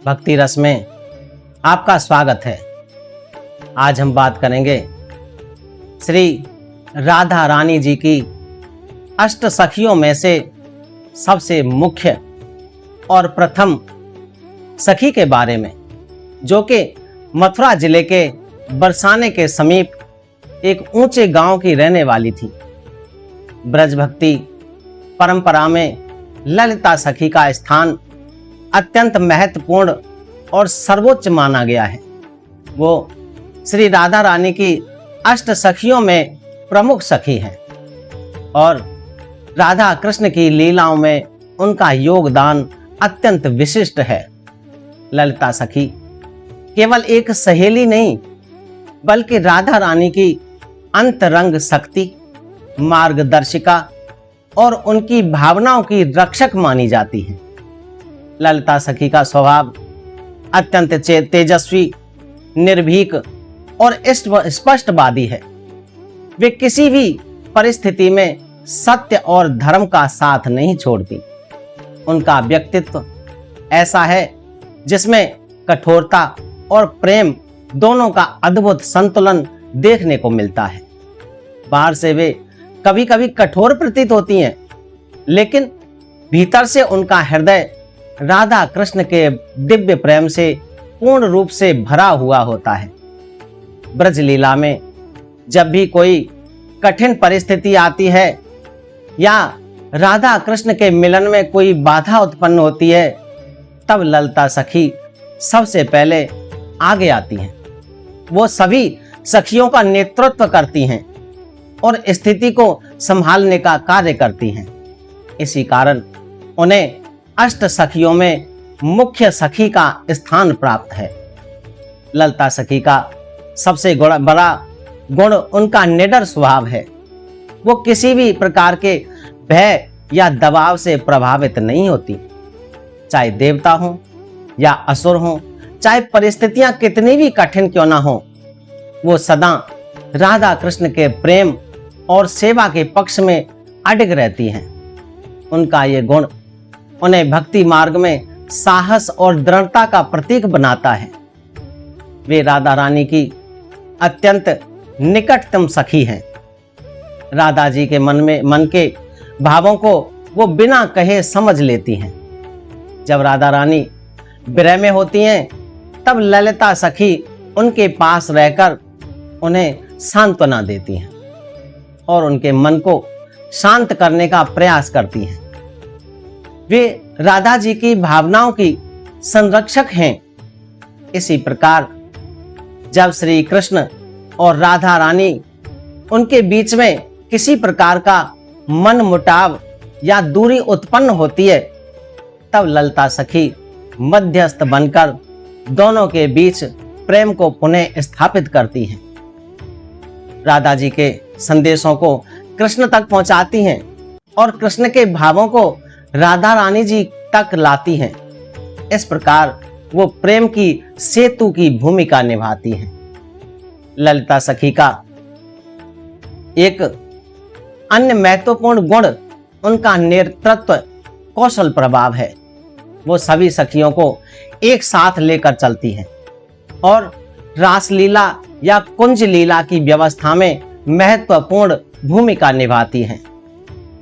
भक्ति रस में आपका स्वागत है। आज हम बात करेंगे श्री राधा रानी जी की अष्ट सखियों में से सबसे मुख्य और प्रथम सखी के बारे में, जो कि मथुरा जिले के बरसाने के समीप एक ऊंचे गांव की रहने वाली थी। ब्रज भक्ति परंपरा में ललिता सखी का स्थान अत्यंत महत्वपूर्ण और सर्वोच्च माना गया है। वो श्री राधा रानी की अष्ट सखियों में प्रमुख सखी हैं और राधा कृष्ण की लीलाओं में उनका योगदान अत्यंत विशिष्ट है। ललिता सखी केवल एक सहेली नहीं, बल्कि राधा रानी की अंतरंग शक्ति, मार्गदर्शिका और उनकी भावनाओं की रक्षक मानी जाती है। ललिता सखी का स्वभाव अत्यंत तेजस्वी, निर्भीक और स्पष्टवादी है। वे किसी भी परिस्थिति में सत्य और धर्म का साथ नहीं छोड़ती। उनका व्यक्तित्व ऐसा है जिसमें कठोरता और प्रेम दोनों का अद्भुत संतुलन देखने को मिलता है। बाहर से वे कभी कभी कठोर प्रतीत होती हैं, लेकिन भीतर से उनका हृदय राधा कृष्ण के दिव्य प्रेम से पूर्ण रूप से भरा हुआ होता है। ब्रज लीला में जब भी कोई कठिन परिस्थिति आती है या राधा कृष्ण के मिलन में कोई बाधा उत्पन्न होती है, तब ललिता सखी सबसे पहले आगे आती हैं। वो सभी सखियों का नेतृत्व करती हैं और स्थिति को संभालने का कार्य करती हैं। इसी कारण उन्हें अष्ट सखियों में मुख्य सखी का स्थान प्राप्त है। ललिता सखी का सबसे बड़ा गुण उनका निडर स्वभाव है। वो किसी भी प्रकार के भय या दबाव से प्रभावित नहीं होती। चाहे देवता हो या असुर हो, चाहे परिस्थितियां कितनी भी कठिन क्यों ना हो, वो सदा राधा कृष्ण के प्रेम और सेवा के पक्ष में अडिग रहती हैं। उनका ये गुण उन्हें भक्ति मार्ग में साहस और दृढ़ता का प्रतीक बनाता है। वे राधा रानी की अत्यंत निकटतम सखी हैं। राधा जी के मन के भावों को वो बिना कहे समझ लेती हैं। जब राधा रानी विरह में होती हैं, तब ललिता सखी उनके पास रहकर उन्हें सांत्वना देती हैं और उनके मन को शांत करने का प्रयास करती हैं। वे राधा जी की भावनाओं की संरक्षक हैं। इसी प्रकार जब श्री कृष्ण और राधा रानी उनके बीच में किसी प्रकार का मन मुटाव या दूरी उत्पन्न होती है, तब ललिता सखी मध्यस्थ बनकर दोनों के बीच प्रेम को पुनः स्थापित करती हैं। राधा जी के संदेशों को कृष्ण तक पहुंचाती हैं और कृष्ण के भावों को राधा रानी जी तक लाती हैं। इस प्रकार वो प्रेम की सेतु की भूमिका निभाती हैं। ललिता सखी का एक अन्य महत्वपूर्ण गुण उनका नेतृत्व कौशल प्रभाव है। वो सभी सखियों को एक साथ लेकर चलती हैं और रासलीला या कुंज लीला की व्यवस्था में महत्वपूर्ण भूमिका निभाती हैं।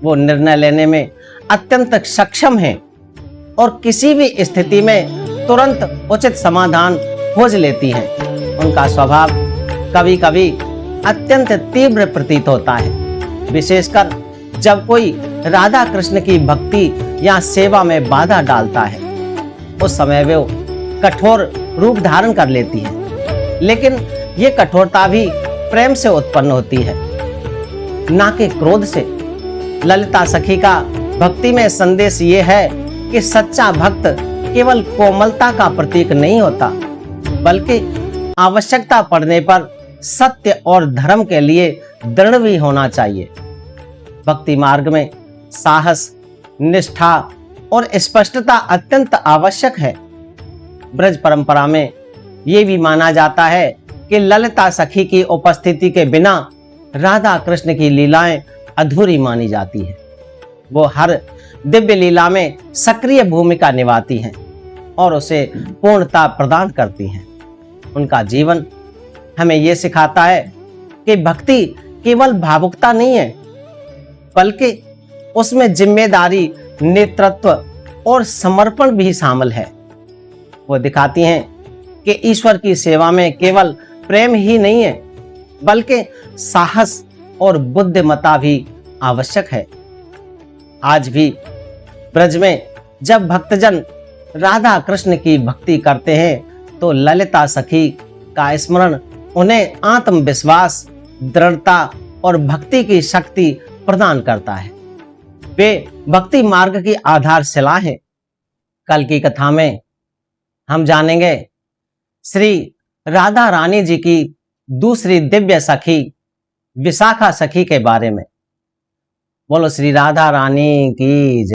वो निर्णय लेने में अत्यंत सक्षम हैं और किसी भी स्थिति में तुरंत उचित समाधान खोज लेती हैं। उनका स्वभाव कभी कभी अत्यंत तीव्र प्रतीत होता है, विशेषकर जब कोई राधा कृष्ण की भक्ति या सेवा में बाधा डालता है। उस समय वे कठोर रूप धारण कर लेती है, लेकिन ये कठोरता भी प्रेम से उत्पन्न होती है, ना कि क्रोध से। ललिता सखी का भक्ति में संदेश ये है कि सच्चा भक्त केवल कोमलता का प्रतीक नहीं होता, बल्कि आवश्यकता पड़ने पर सत्य और धर्म के लिए दृढ़ भी होना चाहिए। भक्ति मार्ग में साहस, निष्ठा और स्पष्टता अत्यंत आवश्यक है। ब्रज परंपरा में ये भी माना जाता है कि ललिता सखी की उपस्थिति के बिना राधा कृष्ण की लीलाएं अधूरी मानी जाती है। वो हर दिव्य लीला में सक्रिय भूमिका निभाती हैं और उसे पूर्णता प्रदान करती हैं। उनका जीवन हमें यह सिखाता है कि भक्ति केवल भावुकता नहीं है, बल्कि उसमें जिम्मेदारी, नेतृत्व और समर्पण भी शामिल है। वो दिखाती हैं कि ईश्वर की सेवा में केवल प्रेम ही नहीं है, बल्कि साहस और बुद्धिमत्ता भी आवश्यक है। आज भी ब्रज में जब भक्तजन राधा कृष्ण की भक्ति करते हैं तो ललिता सखी का स्मरण उन्हें आत्मविश्वास, दृढ़ता और भक्ति की शक्ति प्रदान करता है। वे भक्ति मार्ग की आधारशिला है। कल की कथा में हम जानेंगे श्री राधा रानी जी की दूसरी दिव्य सखी विशाखा सखी के बारे में। बोलो श्री राधा रानी की जय।